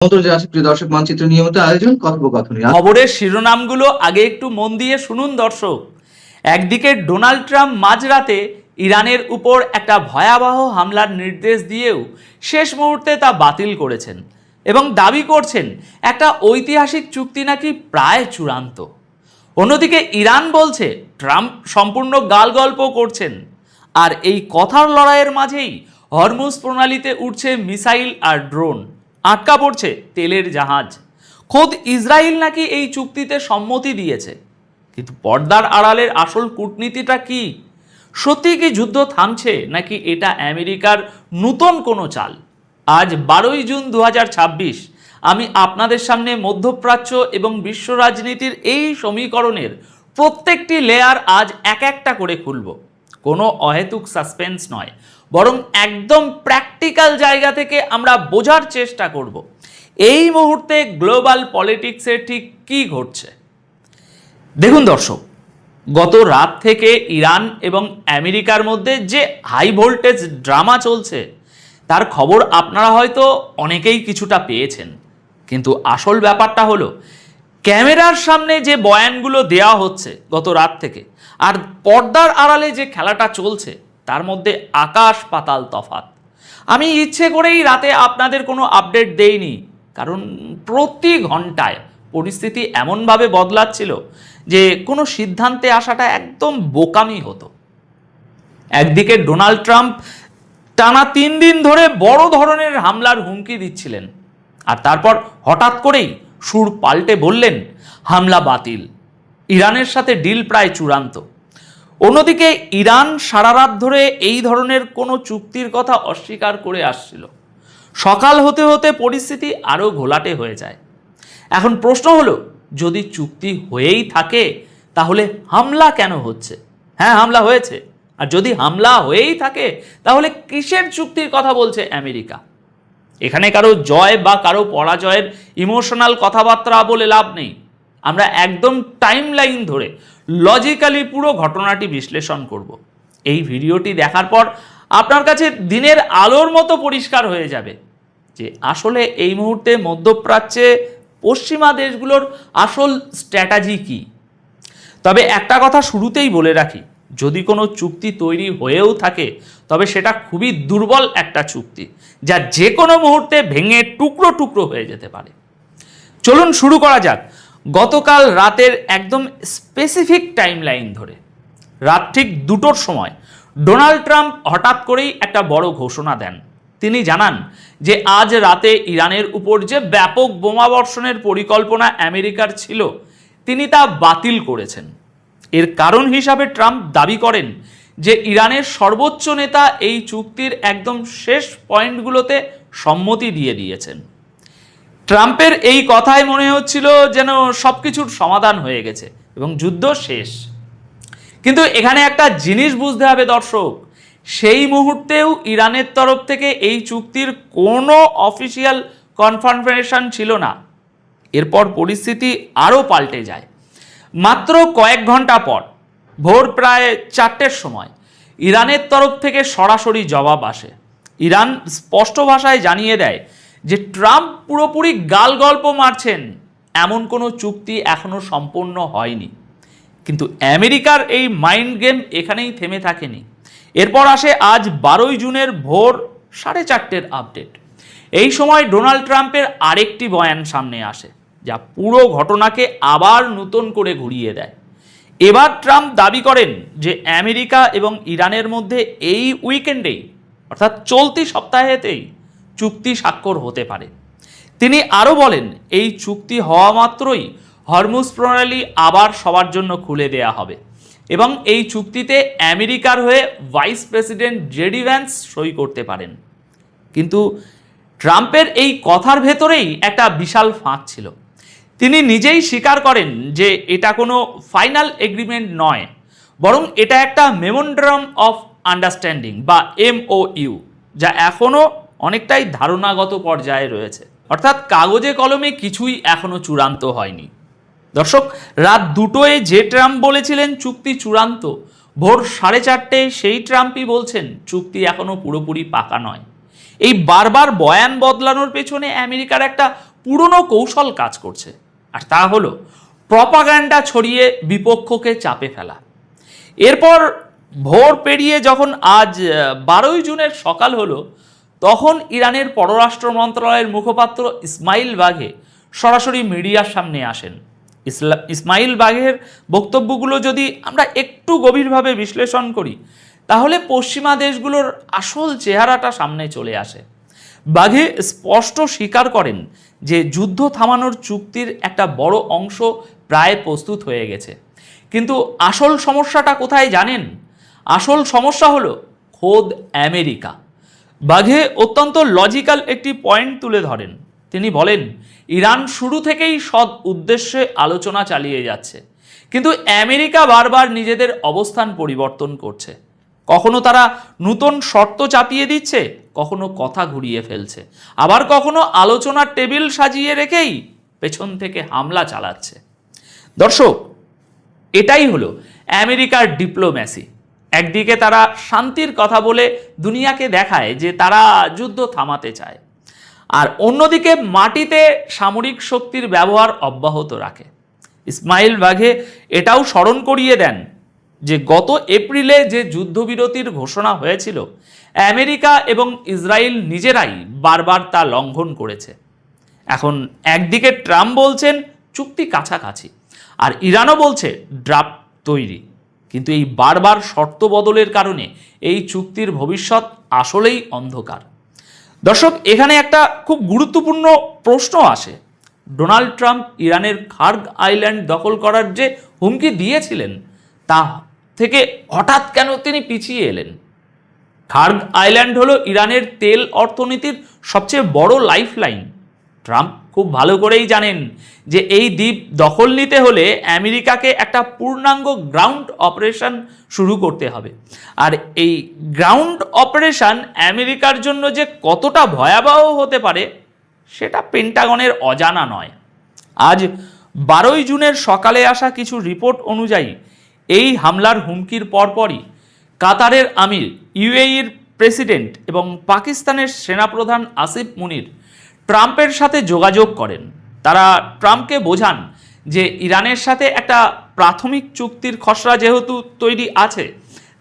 প্রিয় দর্শক, মানচিত্র নিয়মিত আয়োজন কথোপকথন। খবরের শিরোনামগুলো আগে একটু মন দিয়ে শুনুন দর্শক। একদিকে ডোনাল্ড ট্রাম্প মাঝরাতে ইরানের উপর একটা ভয়াবহ হামলার নির্দেশ দিয়েও শেষ মুহূর্তে তা বাতিল করেছেন এবং দাবি করছেন একটা ঐতিহাসিক চুক্তি নাকি প্রায় চূড়ান্ত। অন্যদিকে ইরান বলছে ট্রাম্প সম্পূর্ণ গালগল্প করছেন। আর এই কথার লড়াইয়ের মাঝেই হরমুজ প্রণালীতে উঠছে মিসাইল আর ড্রোন, আটকা পড়ছে তেলের জাহাজ। খোদ ইসরায়েল নাকি এই চুক্তিতে সম্মতি দিয়েছে। কিন্তু পর্দার আড়ালের আসল কূটনীতিটা কি? সত্যি কি যুদ্ধ থামছে, নাকি এটা আমেরিকার নতুন কোনো চাল? আজ 12ই জুন 2026 আমি আপনাদের সামনে মধ্যপ্রাচ্য এবং বিশ্ব রাজনীতির এই সমীকরণের প্রত্যেকটি লেয়ার আজ এক একটা করে খুলব। কোনো অহেতুক সাসপেন্স নয়, বরং একদম প্র্যাকটিক্যাল জায়গা থেকে আমরা বোঝার চেষ্টা করব এই মুহূর্তে গ্লোবাল পলিটিক্সে ঠিক কী ঘটছে। দেখুন দর্শক, গত রাত থেকে ইরান এবং আমেরিকার মধ্যে যে হাই ভোল্টেজ ড্রামা চলছে তার খবর আপনারা হয়তো অনেকেই কিছুটা পেয়েছেন। কিন্তু আসল ব্যাপারটা হলো ক্যামেরার সামনে যে বয়ানগুলো দেওয়া হচ্ছে গত রাত থেকে আর পর্দার আড়ালে যে খেলাটা চলছে তার মধ্যে আকাশ পাতাল তফাৎ। আমি ইচ্ছে করেই রাতে আপনাদের কোনো আপডেট দেইনি, কারণ প্রতি ঘন্টায় পরিস্থিতি এমনভাবে বদলাচ্ছিল যে কোনো সিদ্ধান্তে আসাটা একদম বোকামি হতো। একদিকে ডোনাল্ড ট্রাম্প টানা 3 দিন ধরে বড় ধরনের হামলার হুমকি দিচ্ছিলেন, আর তারপর হঠাৎ করেই সুর পাল্টে বললেন হামলা বাতিল, ইরানের সাথে ডিল প্রায় চূড়ান্ত। অন্যদিকে ইরান সারা রাত ধরে এই ধরনের কোনো চুক্তির কথা অস্বীকার করে আসছিল। সকাল হতে হতে পরিস্থিতি আরও ঘোলাটে হয়ে যায়। এখন প্রশ্ন হলো, যদি চুক্তি হয়েই থাকে তাহলে হামলা কেন হচ্ছে? হ্যাঁ, হামলা হয়েছে। আর যদি হামলা হয়েই থাকে তাহলে কিসের চুক্তির কথা বলছে আমেরিকা? এখানে কারো জয় বা কারো পরাজয়ের ইমোশনাল কথাবার্তা বলে লাভ নেই। আমরা একদম টাইম লাইন ধরে লজিক্যালি পুরো ঘটনাটি বিশ্লেষণ করব। এই ভিডিওটি দেখার পর আপনার কাছে দিনের আলোর মতো পরিষ্কার হয়ে যাবে যে আসলে এই মুহূর্তে মধ্যপ্রাচ্যে পশ্চিমা দেশগুলোর আসল স্ট্র্যাটেজি কী। তবে একটা কথা শুরুতেই বলে রাখি, যদি কোনো চুক্তি তৈরি হয়েও থাকে তবে সেটা খুবই দুর্বল একটা চুক্তি, যা যে কোনো মুহূর্তে ভেঙে টুকরো টুকরো হয়ে যেতে পারে। চলুন শুরু করা যাক গতকাল রাতের একদম স্পেসিফিক টাইম লাইন ধরে। রাত ঠিক 2টোর সময় ডোনাল্ড ট্রাম্প হঠাৎ করেই একটা বড় ঘোষণা দেন। তিনি জানান যে আজ রাতে ইরানের উপর যে ব্যাপক বোমাবর্ষণের পরিকল্পনা আমেরিকার ছিল তিনি তা বাতিল করেছেন। এর কারণ হিসাবে ট্রাম্প দাবি করেন যে ইরানের সর্বোচ্চ নেতা এই চুক্তির একদম শেষ পয়েন্টগুলোতে সম্মতি দিয়ে দিয়েছেন। ট্রাম্পের এই কথায় মনে হচ্ছিল যেন সব কিছুর সমাধান হয়ে গেছে এবং যুদ্ধ শেষ। কিন্তু এখানে একটা জিনিস বুঝতে হবে দর্শক, সেই মুহূর্তেও ইরানের তরফ থেকে এই চুক্তির কোনো অফিসিয়াল কনফার্মেশন ছিল না। এরপর পরিস্থিতি আরও পাল্টে যায়। মাত্র কয়েক ঘন্টা পর ভোর প্রায় 4টের সময় ইরানের তরফ থেকে সরাসরি জবাব আসে। ইরান স্পষ্ট ভাষায় জানিয়ে দেয় যে ট্রাম্প পুরোপুরি গালগল্প মারছেন, এমন কোনো চুক্তি এখনও সম্পন্ন হয়নি। কিন্তু আমেরিকার এই মাইন্ড গেম এখানেই থেমে থাকেনি। এরপর আসে আজ 12ই জুনের ভোর 4:30 আপডেট। এই সময় ডোনাল্ড ট্রাম্পের আরেকটি বয়ান সামনে আসে যা পুরো ঘটনাকে আবার নতুন করে ঘুরিয়ে দেয়। এবার ট্রাম্প দাবি করেন যে আমেরিকা এবং ইরানের মধ্যে এই উইকেন্ডেই, অর্থাৎ চলতি সপ্তাহেতেই চুক্তি স্বাক্ষর হতে পারে। তিনি আরও বলেন এই চুক্তি হওয়া মাত্রই হরমুজ প্রণালী আবার সবার জন্য খুলে দেয়া হবে এবং এই চুক্তিতে আমেরিকার হয়ে ভাইস প্রেসিডেন্ট জেডি ভ্যান্স সই করতে পারেন। কিন্তু ট্রাম্পের এই কথার ভেতরেই একটা বিশাল ফাঁক ছিল। তিনি নিজেই স্বীকার করেন যে এটা কোনো ফাইনাল এগ্রিমেন্ট নয়, বরং এটা একটা মেমোরেন্ডাম অফ আন্ডারস্ট্যান্ডিং বা MOU, যা এখনও অনেকটাই ধারণাগত পর্যায়ে রয়েছে। অর্থাৎ কাগজে কলমে কিছুই এখনও চূড়ান্ত হয়নি। দর্শক, রাত 2টোয় যে ট্রাম্প বলেছিলেন চুক্তি চূড়ান্ত, ভোর 4:30 সেই ট্রাম্পই বলছেন চুক্তি এখনও পুরোপুরি পাকা নয়। এই বারবার বয়ান বদলানোর পেছনে আমেরিকার একটা পুরনো কৌশল কাজ করছে, আর তা হলো প্রপাগান্ডা ছড়িয়ে বিপক্ষকে চাপে ফেলা। এরপর ভোর পেরিয়ে যখন আজ 12ই জুনের সকাল হলো, তখন ইরানের পররাষ্ট্র মন্ত্রণালয়ের মুখপাত্র ইসমাইল বাঘে সরাসরি মিডিয়ার সামনে আসেন। ইসমাইল বাঘের বক্তব্যগুলো যদি আমরা একটু গভীরভাবে বিশ্লেষণ করি, তাহলে পশ্চিমা দেশগুলোর আসল চেহারাটা সামনে চলে আসে। বাঘে স্পষ্ট স্বীকার করেন যে যুদ্ধ থামানোর চুক্তির একটা বড় অংশ প্রায় প্রস্তুত হয়ে গেছে, কিন্তু আসল সমস্যাটা কোথায় জানেন? আসল সমস্যা হলো খোদ আমেরিকা। বাঘে অত্যন্ত লজিক্যাল একটি পয়েন্ট তুলে ধরেন। তিনি বলেন, ইরান শুরু থেকেই সৎ উদ্দেশ্যে আলোচনা চালিয়ে যাচ্ছে, কিন্তু আমেরিকা বারবার নিজেদের অবস্থান পরিবর্তন করছে। কখনো তারা নতুন শর্ত চাপিয়ে দিচ্ছে, কখনো কথা ঘুরিয়ে ফেলছে, আবার কখনো আলোচনার টেবিল সাজিয়ে রেখেই পেছন থেকে হামলা চালাচ্ছে। দর্শক, এটাই হলো আমেরিকার ডিপ্লোম্যাসি। একদিকে তারা শান্তির কথা বলে দুনিয়াকে দেখায় যে তারা যুদ্ধ থামাতে চায়, আর অন্যদিকে মাটিতে সামরিক শক্তির ব্যবহার অব্যাহত রাখে। ইসমাইল বাঘে এটাও স্মরণ করিয়ে দেন যে গত এপ্রিলে যে যুদ্ধবিরতির ঘোষণা হয়েছিল, আমেরিকা এবং ইসরায়েল নিজেরাই বারবার তা লঙ্ঘন করেছে। এখন একদিকে ট্রাম্প বলছেন চুক্তি কাছাকাছি, আর ইরানও বলছে ড্রাফট তৈরি, কিন্তু এই বারবার শর্ত বদলের কারণে এই চুক্তির ভবিষ্যৎ আসলেই অন্ধকার। দর্শক, এখানে একটা খুব গুরুত্বপূর্ণ প্রশ্ন আসে। ডোনাল্ড ট্রাম্প ইরানের খার্গ আইল্যান্ড দখল করার যে হুমকি দিয়েছিলেন, তা থেকে হঠাৎ কেন তিনি পিছিয়ে এলেন? খার্গ আইল্যান্ড হলো ইরানের তেল অর্থনীতির সবচেয়ে বড় লাইফলাইন। ট্রাম্প খুব ভালো করেই জানেন যে এই দ্বীপ দখল নিতে হলে আমেরিকাকে একটা পূর্ণাঙ্গ গ্রাউন্ড অপারেশন শুরু করতে হবে, আর এই গ্রাউন্ড অপারেশন আমেরিকার জন্য যে কতটা ভয়াবহ হতে পারে সেটা পেন্টাগনের অজানা নয়। আজ 12ই জুনের সকালে আসা কিছু রিপোর্ট অনুযায়ী এই হামলার হুমকির পরপরই কাতারের আমির, ইউএইর প্রেসিডেন্ট এবং পাকিস্তানের সেনাপ্রধান আসিফ মুনির ট্রাম্পের সাথে যোগাযোগ করেন। তারা ট্রাম্পকে বোঝান যে ইরানের সাথে একটা প্রাথমিক চুক্তির খসড়া যেহেতু তৈরি আছে,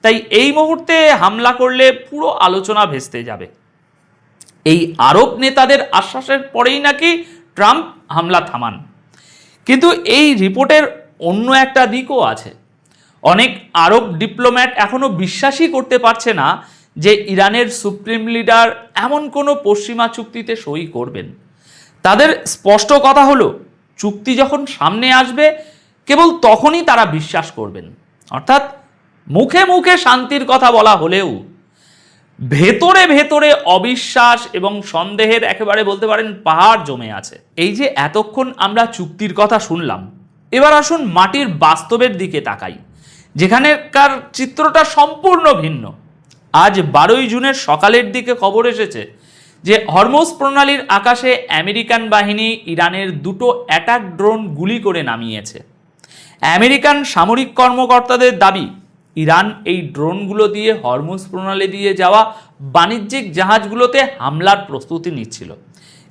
তাই এই মুহূর্তে হামলা করলে পুরো আলোচনা ভেস্তে যাবে। এই আরব নেতাদের আশ্বাসের পরেই নাকি ট্রাম্প হামলা থামান। কিন্তু এই রিপোর্টের অন্য একটা দিকও আছে। অনেক আরব ডিপ্লোম্যাট এখনো বিশ্বাসই করতে পারছে না যে ইরানের সুপ্রিম লিডার এমন কোনো পশ্চিমা চুক্তিতে সই করবেন। তাদের স্পষ্ট কথা হলো, চুক্তি যখন সামনে আসবে কেবল তখনই তারা বিশ্বাস করবেন। অর্থাৎ মুখে মুখে শান্তির কথা বলা হলেও ভেতরে ভেতরে অবিশ্বাস এবং সন্দেহের একেবারে বলতে পারেন পাহাড় জমে আছে। এই যে এতক্ষণ আমরা চুক্তির কথা শুনলাম, এবার আসুন মাটির বাস্তবের দিকে তাকাই, যেখানেকার চিত্রটা সম্পূর্ণ ভিন্ন। আজ 12ই জুনের সকালের দিকে খবর এসেছে যে হরমুজ প্রণালীর আকাশে আমেরিকান বাহিনী ইরানের দুটো অ্যাটাক ড্রোন গুলি করে নামিয়েছে। আমেরিকান সামরিক কর্মকর্তাদের দাবি, ইরান এই ড্রোনগুলো দিয়ে হরমুজ প্রণালী দিয়ে যাওয়া বাণিজ্যিক জাহাজগুলোতে হামলার প্রস্তুতি নিচ্ছিল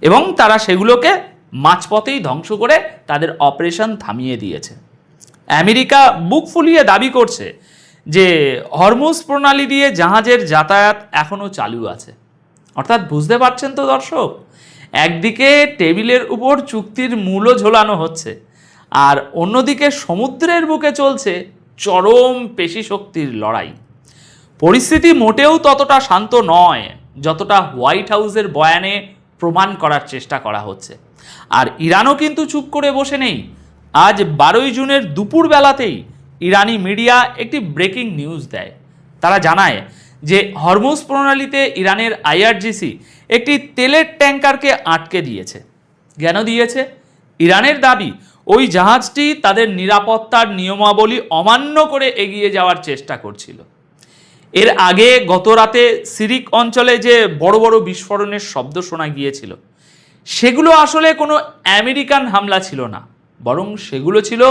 এবং তারা সেগুলোকে মাঝপথেই ধ্বংস করে তাদের অপারেশন থামিয়ে দিয়েছে। আমেরিকা বুক ফুলিয়ে দাবি করছে যে হরমুজ প্রণালী দিয়ে জাহাজের যাতায়াত এখনও চালু আছে। অর্থাৎ বুঝতে পারছেন তো দর্শক, একদিকে টেবিলের উপর চুক্তির মূল্য ঝোলানো হচ্ছে, আর অন্যদিকে সমুদ্রের বুকে চলছে চরম পেশি শক্তির লড়াই। পরিস্থিতি মোটেও ততটা শান্ত নয় যতটা হোয়াইট হাউসের বয়ানে প্রমাণ করার চেষ্টা করা হচ্ছে। আর ইরানও কিন্তু চুপ করে বসে নেই। আজ 12ই জুনের দুপুর বেলাতেই ইরানি মিডিয়া একটি ব্রেকিং নিউজ দেয়। তারা জানায় যে হরমুজ প্রণালীতে ইরানের আইআরজিসি একটি তেলের ট্যাঙ্কারকে আটকে দিয়েছে। কেন দিয়েছে? ইরানের দাবি ওই জাহাজটি তাদের নিরাপত্তার নিয়মাবলী অমান্য করে এগিয়ে যাওয়ার চেষ্টা করছিল। এর আগে গত রাতে সিরিক অঞ্চলে যে বড় বড় বিস্ফোরণের শব্দ শোনা গিয়েছিল, সেগুলো আসলে কোনো আমেরিকান হামলা ছিল না, বরং সেগুলো ছিল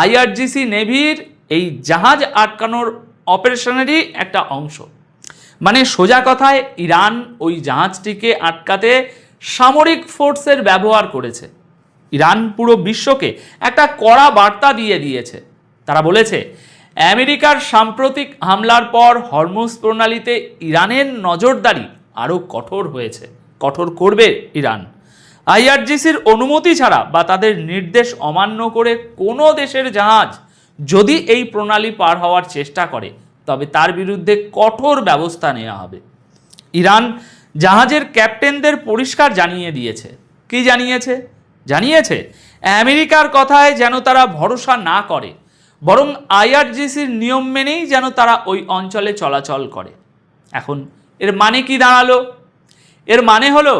আইআরজিসি নেভির এই জাহাজ আটকানোর অপারেশনেরই একটা অংশ। মানে সোজা কথায় ইরান ওই জাহাজটিকে আটকাতে সামরিক ফোর্সের ব্যবহার করেছে। ইরান পুরো বিশ্বকে একটা কড়া বার্তা দিয়ে দিয়েছে। তারা বলেছে আমেরিকার সাম্প্রতিক হামলার পর হরমুজ প্রণালীতে ইরানের নজরদারি আরও কঠোর হয়েছে, কঠোর করবে ইরান। আইআরজিসির অনুমতি ছাড়া বা তাদের নির্দেশ অমান্য করে কোনো দেশের জাহাজ যদি এই প্রণালী পার হওয়ার চেষ্টা করে তবে তার বিরুদ্ধে কঠোর ব্যবস্থা নেওয়া হবে। ইরান জাহাজের ক্যাপ্টেনদের পরিষ্কার জানিয়ে দিয়েছে। কি জানিয়েছে? জানিয়েছে আমেরিকার কথায় যেন তারা ভরসা না করে, বরং আইআরজিসির নিয়ম মেনেই যেন তারা ওই অঞ্চলে চলাচল করে। এখন এর মানে কি দাঁড়ালো? এর মানে হলো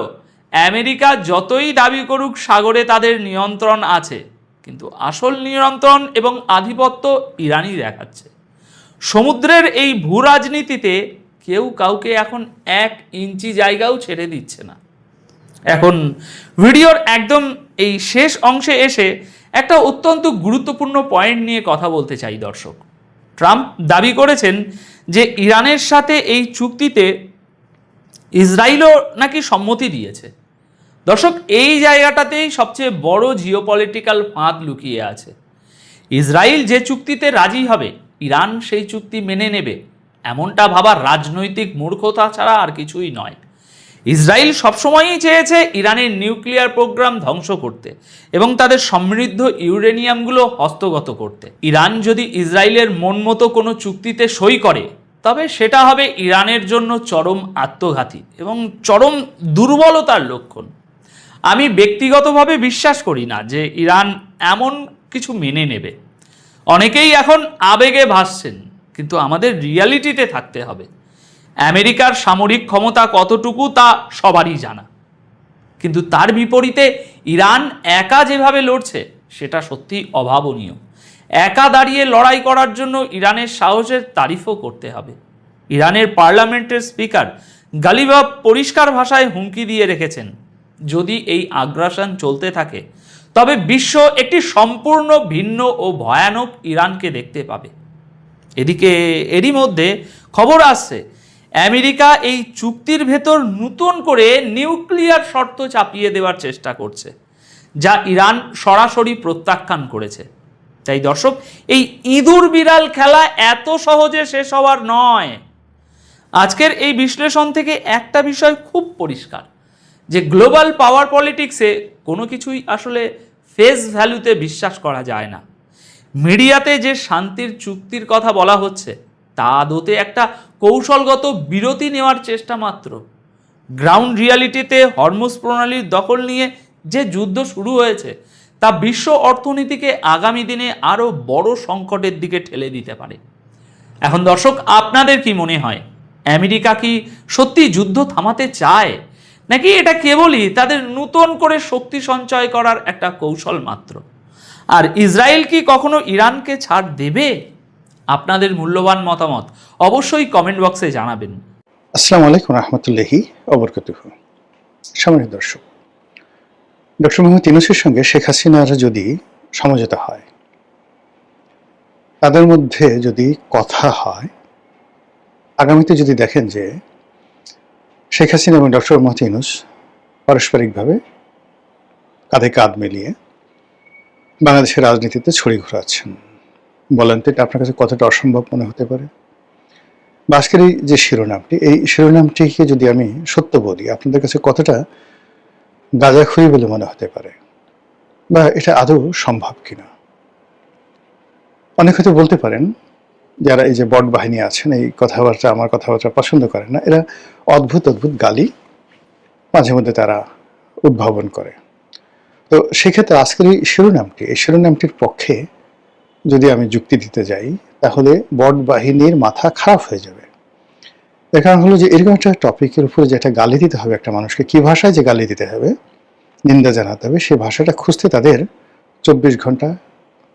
আমেরিকা যতই দাবি করুক সাগরে তাদের নিয়ন্ত্রণ আছে, কিন্তু আসল নিয়ন্ত্রণ এবং আধিপত্য ইরানই দেখাচ্ছে। সমুদ্রের এই ভূ রাজনীতিতে কেউ কাউকে এখন 1 ইঞ্চি জায়গাও ছেড়ে দিচ্ছে না। এখন ভিডিওর একদম এই শেষ অংশে এসে একটা অত্যন্ত গুরুত্বপূর্ণ পয়েন্ট নিয়ে কথা বলতে চাই দর্শক। ট্রাম্প দাবি করেছেন যে ইরানের সাথে এই চুক্তিতে ইসরায়েলও নাকি সম্মতি দিয়েছে। দর্শক, এই জায়গাটাতেই সবচেয়ে বড় জিওপলিটিক্যাল ফাঁদ লুকিয়ে আছে। ইসরায়েল যে চুক্তিতে রাজি হবে ইরান সেই চুক্তি মেনে নেবে, এমনটা ভাবার রাজনৈতিক মূর্খতা ছাড়া আর কিছুই নয়। ইসরায়েল সবসময়ই চেয়েছে ইরানের নিউক্লিয়ার প্রোগ্রাম ধ্বংস করতে এবং তাদের সমৃদ্ধ ইউরেনিয়ামগুলো হস্তগত করতে। ইরান যদি ইসরায়েলের মন মতো কোনো চুক্তিতে সই করে তবে সেটা হবে ইরানের জন্য চরম আত্মঘাতী এবং চরম দুর্বলতার লক্ষণ। আমি ব্যক্তিগতভাবে বিশ্বাস করি না যে ইরান এমন কিছু মেনে নেবে। অনেকেই এখন আবেগে ভাসছেন, কিন্তু আমাদের রিয়ালিটিতে থাকতে হবে। আমেরিকার সামরিক ক্ষমতা কতটুকু তা সবারই জানা, কিন্তু তার বিপরীতে ইরান একা যেভাবে লড়ছে সেটা সত্যি অভাবনীয়। একা দাঁড়িয়ে লড়াই করার জন্য ইরানের সাহসের তারিফও করতে হবে। ইরানের পার্লামেন্টের স্পিকার গালিবাফ পরিষ্কার ভাষায় হুমকি দিয়ে রেখেছেন, যদি এই আগ্রাসন চলতে থাকে তবে বিশ্ব একটি সম্পূর্ণ ভিন্ন ও ভয়ানক ইরানকে দেখতে পাবে। এদিকে এরই মধ্যে খবর আসছে আমেরিকা এই চুক্তির ভেতর নতুন করে নিউক্লিয়ার শর্ত চাপিয়ে দেওয়ার চেষ্টা করছে, যা ইরান সরাসরি প্রত্যাখ্যান করেছে। তাই দর্শক, এই ইঁদুর বিড়াল খেলা এত সহজে শেষ হওয়ার নয়। আজকের এই বিশ্লেষণ থেকে একটা বিষয় খুব পরিষ্কার, যে গ্লোবাল পাওয়ার পলিটিক্সে কোনো কিছুই আসলে ফেস ভ্যালুতে বিশ্বাস করা যায় না। মিডিয়াতে যে শান্তির চুক্তির কথা বলা হচ্ছে তা আদতে একটা কৌশলগত বিরতি নেওয়ার চেষ্টা মাত্র। গ্রাউন্ড রিয়ালিটিতে হরমুজ প্রণালীর দখল নিয়ে যে যুদ্ধ শুরু হয়েছে তা বিশ্ব অর্থনীতিকে আগামী দিনে আরও বড় সংকটের দিকে ঠেলে দিতে পারে। এখন দর্শক, আপনাদের কি মনে হয়, আমেরিকা কি সত্যি যুদ্ধ থামাতে চায়, নাকি এটা কেবলই তাদের নতুন করে শক্তি সঞ্চয় করার একটা কৌশল মাত্র? আর ইসরায়েল কি কখনো ইরানকে ছাড় দেবে? আপনাদের মূল্যবান মতামত অবশ্যই কমেন্ট বক্সে জানাবেন। আসসালামু আলাইকুম রহমতুল্লাহি ওবরকাতুহু। সম্মানিত দর্শক, ডক্টর মোহাম্মদ ইউনূসের সঙ্গে শেখ হাসিনার যদি সমঝোতা হয়, তাদের মধ্যে যদি কথা হয়, আগামীতে যদি দেখেন যে শেখ হাসিনা এবং ডক্টর মোহাম্মদ ইউনূস পারস্পরিকভাবে কাঁধে কাঁধ মিলিয়ে বাংলাদেশের রাজনীতিতে ছড়ি ঘোরাচ্ছেন, বলেন তো এটা আপনার কাছে কতটা অসম্ভব মনে হতে পারে? বা আজকের এই যে শিরোনামটি, এই শিরোনামটিকে যদি আমি সত্য বলি, আপনাদের কাছে কতটা গাঁজাখুরি বলে মনে হতে পারে, বা এটা আদৌ সম্ভব কিনা? অনেক হয়তো বলতে পারেন যারা এই যে বট বাহিনী আছেন, এই কথাবার্তা আমার কথাবার্তা পছন্দ করেন না, এরা অদ্ভুত অদ্ভুত গালি মাঝে মধ্যে তারা উদ্ভাবন করে। তো সেক্ষেত্রে আজকের এই শিরোনামটির পক্ষে যদি আমি যুক্তি দিতে যাই, তাহলে বট বাহিনীর মাথা খারাপ হয়ে যাবে। এর কারণ হলো যে এরকম একটা টপিকের উপরে যেটা গালি দিতে হবে একটা মানুষকে, কি ভাষায় যে গালি দিতে হবে, নিন্দা জানাতে হবে, সেই ভাষাটা খুঁজতে তাদের 24 ঘন্টা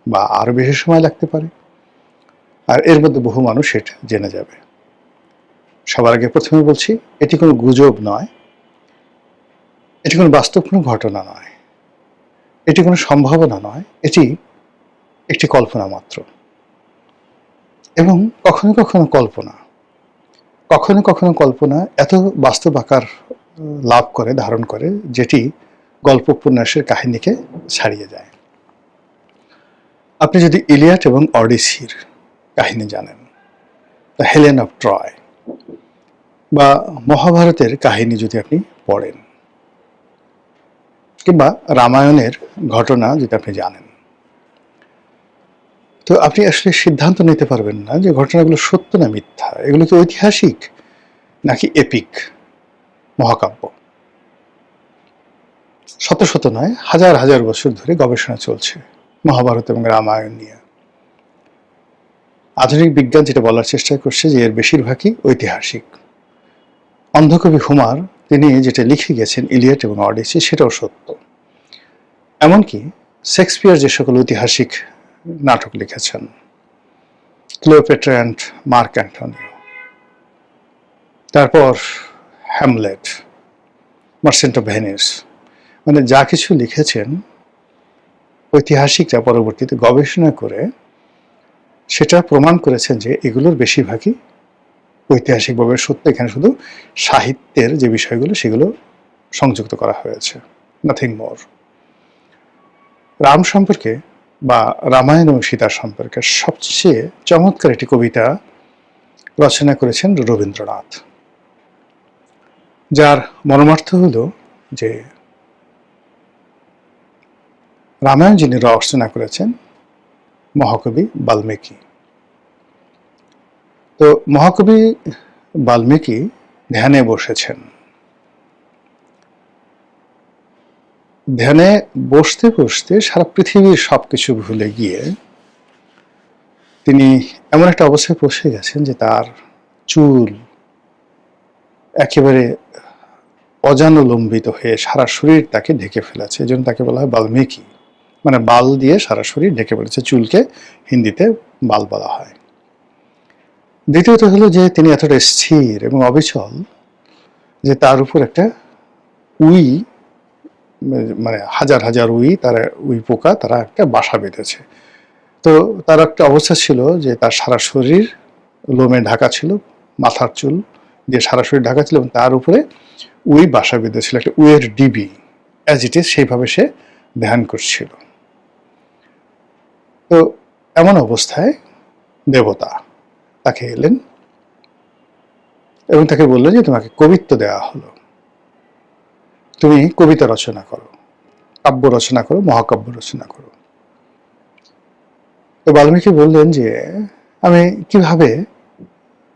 বা আরও বেশি সময় লাগতে পারে। আর এর মধ্যে বহু মানুষ এটা জেনে যাবে। সবার আগে প্রথমে বলছি, এটি কোনো গুজব নয়, এটি কোনো বাস্তব কোনো ঘটনা নয়, এটি কোনো সম্ভাবনা নয়, এটি একটি কল্পনা মাত্র। এবং কখনো কখনো কল্পনা এত বাস্তব আকার লাভ করে, ধারণ করে, যেটি গল্প উপন্যাসের কাহিনীকে ছাড়িয়ে যায়। আপনি যদি ইলিয়াড এবং অডিসির কাহিনী জানেন, দ্য হেলেন অফ ট্রয়, বা মহাভারতের কাহিনী যদি আপনি পড়েন, কিংবা রামায়ণের ঘটনা যদি আপনি জানেন, তো আপনি আসলে সিদ্ধান্ত নিতে পারবেন না যে ঘটনাগুলো সত্য না মিথ্যা, এগুলো কি ঐতিহাসিক নাকি এপিক মহাকাব্য। শত শত নয়, হাজার হাজার বছর ধরে গবেষণা চলছে মহাভারত এবং রামায়ণ নিয়ে। আধুনিক বিজ্ঞান যেটা বলার চেষ্টা করছে যে এর বেশিরভাগই ঐতিহাসিক। অন্ধকবি হুমার তিনি যেটা লিখে গেছেন ইলিয়াড এবং অডিসি, সেটাও সত্য। এমনকি শেক্সপিয়ার যে সকল ঐতিহাসিক নাটক লিখেছেন, ক্লিওপেট্রা অ্যান্ড মার্ক অ্যান্টনিও, তারপর হ্যামলেট, মার্চেন্ট অফ ভেনিস, মানে যা কিছু লিখেছেন ঐতিহাসিকরা পরবর্তীতে গবেষণা করে সেটা প্রমাণ করেছেন যে এগুলোর বেশিরভাগই ঐতিহাসিকভাবে সত্য। এখানে শুধু সাহিত্যের যে বিষয়গুলো সেগুলো সংযুক্ত করা হয়েছে, নাথিং মোর। রাম সম্পর্কে বা রামায়ণ এবং সীতা সম্পর্কে সবচেয়ে চমৎকার একটি কবিতা রচনা করেছেন রবীন্দ্রনাথ, যার মর্মার্থ হল যে রামায়ণ যিনি রচনা করেছেন মহাকবি বাল্মীকি। তো মহাকবি বাল্মীকি ধ্যানে বসেছেন। ধ্যানে বসতে বসতে সারা পৃথিবীর সবকিছু ভুলে গিয়ে তিনি এমন একটা অবস্থায় পৌঁছে গেছেন যে তার চুল একেবারে অজানুলম্বিত হয়ে সারা শরীর তাকে ঢেকে ফেলেছে। এই জন্য তাকে বলা হয় বাল্মীকি, মানে বাল দিয়ে সারা শরীর ঢেকে ফেলেছে। চুলকে হিন্দিতে বাল বলা হয়। দ্বিতীয়ত হলো যে তিনি এতটা স্থির এবং অবিচল যে তার উপর একটা উই, মানে হাজার হাজার উই পোকা তারা একটা বাসা বেঁধেছে। তো তার একটা অবস্থা ছিল যে তার সারা শরীর লোমে ঢাকা ছিল, মাথার চুল দিয়ে সারা শরীর ঢাকা ছিল, এবং তার উপরে উই বাসা বেঁধেছিল, একটা উইয়ের ডিবি অ্যাজ ইট ইজ, সেইভাবে সে ধ্যান করছিল। তো এমন অবস্থায় দেবতা তাকে এলেন এবং তাকে বললেন যে তোমাকে কবিত্ব দেওয়া হলো, তুমি কবিতা রচনা করো, কাব্য রচনা করো, মহাকাব্য রচনা করো। তো বাল্মীকি বললেন যে আমি কিভাবে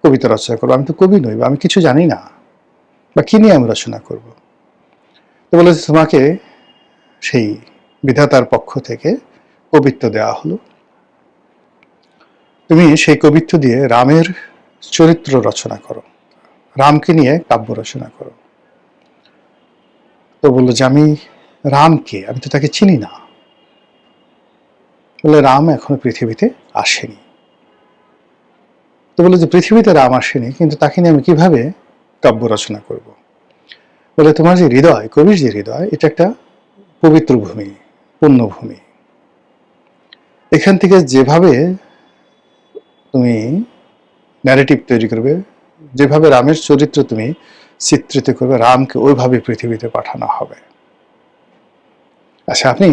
কবিতা রচনা করবো, আমি তো কবি নই, বা আমি কিছু জানি না, বা কি নিয়ে আমি রচনা করব। তো বলে তোমাকে সেই বিধাতার পক্ষ থেকে কবিত্ব দেওয়া হলো, তুমি সেই কবিত্ব দিয়ে রামের চরিত্র রচনা করো, রামকে নিয়ে কাব্য রচনা করো। তো বললো যে আমি রামকে, আমি তো তাকে চিনি না। বলে রাম এখনো পৃথিবীতে আসেনি। তো বললো যে পৃথিবীতে রাম আসেনি, কিন্তু তাকে নিয়ে আমি কিভাবে কাব্য রচনা করব। বলে তোমার যে হৃদয়, কবির যে হৃদয়, এটা একটা পবিত্র ভূমি, পুণ্যভূমি। এখান থেকে যেভাবে তুমি ন্যারেটিভ তৈরি করবে, যেভাবে রামের চরিত্র তুমি চিত্রিত করবে, রামকে ওইভাবে পৃথিবীতে পাঠানো হবে। আচ্ছা, আপনি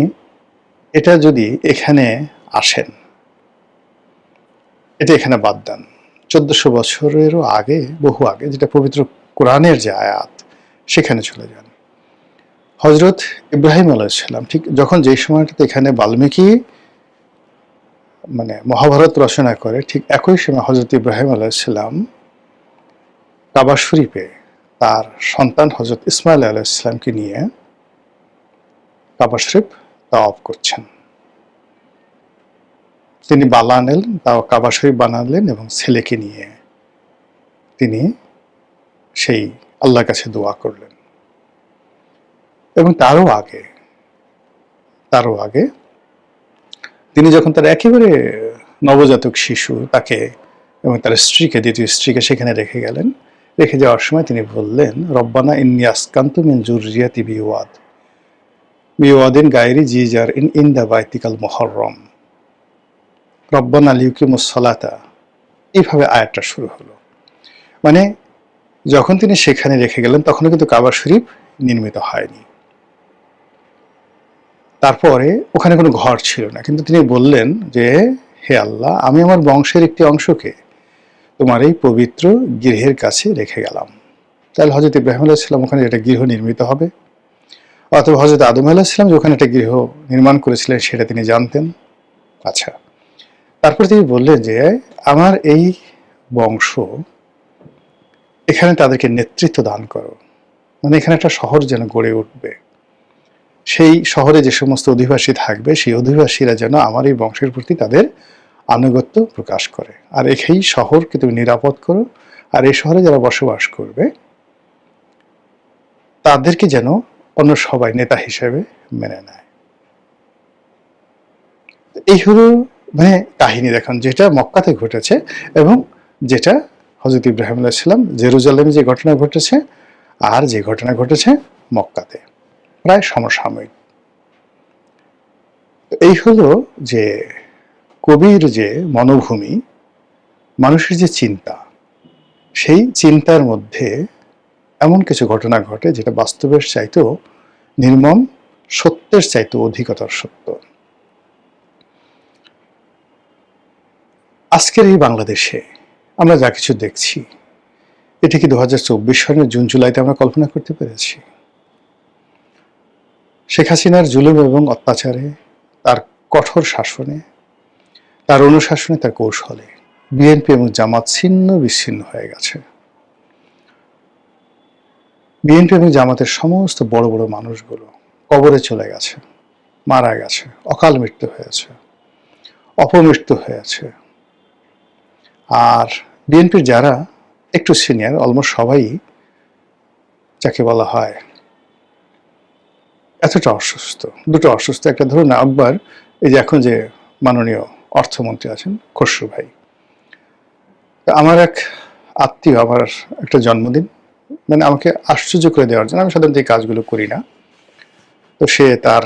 এটা যদি এখানে আসেন, এটা এখানে বাদ দেন, 1400 বছরেরও আগে, বহু আগে, যেটা পবিত্র কোরআনের যে আয়াত, সেখানে চলে যান। হজরত ইব্রাহিম আলাইহিসসালাম ঠিক যখন যে সময়টাতে এখানে বাল্মীকি মানে মহাভারত রচনা করে, ঠিক একই সময় হজরত ইব্রাহিম আলাইহিসসালাম কাবা শরীফে তার সন্তান হজরত ইসমাইল আলাইহিসসালামকে নিয়ে কাবা শরীফ তাওয়াফ করছেন। তিনি বানালেন, তাও কাবা শরীফ বানালেন, এবং ছেলেকে নিয়ে তিনি সেই আল্লাহর কাছে দোয়া করলেন। এবং তারও আগে তিনি যখন তার একেবারে নবজাতক শিশু তাকে এবং তার স্ত্রীকে, দ্বিতীয় স্ত্রীকে সেখানে রেখে গেলেন। রেখে যাওয়ার সময় তিনি বললেন, রব্বানা ইন্নী আসকানতু মিন যুররিয়াতি বিওয়াদিন গায়রি জি জারইন ইনদা বাইতিকাল মুহাররম রব্বানা লিউকিমুস সালাতা। এইভাবে আয়াতটা শুরু হলো। মানে যখন তিনি সেখানে রেখে গেলেন তখনও কিন্তু কাবা শরীফ নির্মিত হয়নি। তারপরে ওখানে কোনো ঘর ছিল না, কিন্তু তিনি বললেন যে হে আল্লাহ, আমি আমার বংশের একটি অংশকে তোমার এই পবিত্র গৃহের কাছে রেখে গেলাম। তাহলে হযরত ইব্রাহিম আলাইহিস সালাম ওখানে একটা গৃহ নির্মিত হবে, অথবা হযরত আদম আলাইহিস সালাম যে ওখানে একটা গৃহ নির্মাণ করেছিলেন সেটা তিনি জানতেন। আচ্ছা, তারপর তিনি বললেন যে আমার এই বংশ, এখানে তাদেরকে নেতৃত্ব দান করো, মানে এখানে একটা শহর যেন গড়ে উঠবে, সেই শহরে যে সমস্ত অধিবাসী থাকবে সেই অধিবাসীরা যেন আমার এই বংশের প্রতি তাদের আনুগত্য প্রকাশ করে, আর এই শহরকে তুমি নিরাপদ করো, আর এই শহরে যারা বসবাস করবে তাদেরকে যেন অন্য সবাই নেতা হিসেবে মেনে নেয়। এই হলো মানে কাহিনী, দেখুন, যেটা মক্কাতে ঘটেছে এবং যেটা হযরত ইব্রাহিম আলাইহিস সালাম জেরুজালেমে যে ঘটনা ঘটেছে আর যে ঘটনা ঘটেছে মক্কাতে, প্রায় সমসাময়িক। এই হলো যে কবির যে মনোভূমি, মানুষের যে চিন্তা, সেই চিন্তার মধ্যে এমন কিছু ঘটনা ঘটে যেটা বাস্তবের চাইতেও নির্মম, সত্যের চাইতেও অধিকতর সত্য। আজকের এই বাংলাদেশে আমরা যা কিছু দেখছি, এটি কি 2024 সালের জুন জুলাইতে আমরা কল্পনা করতে পেরেছি? শেখ হাসিনার জুলুম এবং অত্যাচারে, তার কঠোর শাসনে, তার অনুশাসনে, তার কৌশলে বিএনপি এবং জামাত ছিন্ন বিচ্ছিন্ন হয়ে গেছে। বিএনপি এবং জামাতের সমস্ত বড় বড় মানুষগুলো কবরে চলে গেছে, মারা গেছে, অকাল মৃত্যু হয়েছে, অপমৃত্যু হয়েছে। আর বিএনপির যারা একটু সিনিয়র, অলমোস্ট সবাই যাকে বলা হয় এতটা অসুস্থ, দুটো অসুস্থ। একটা ধরুন না, আকবর, এই যে এখন যে মাননীয় অর্থমন্ত্রী আছেন খসরু ভাই, আমার এক আত্মীয়, আমার একটা জন্মদিন, মানে আমাকে আশ্চর্য করে দেওয়ার জন্য, আমি সাধারণত এই কাজগুলো করি না, তো সে তার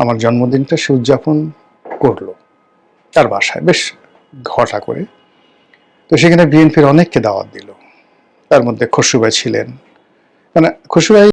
আমার জন্মদিনটা সে উদযাপন করলো তার বাসায় বেশ ঘটা করে। তো সেখানে বিএনপির অনেককে দাওয়াত দিল, তার মধ্যে খসরু ভাই ছিলেন। মানে খসরু ভাই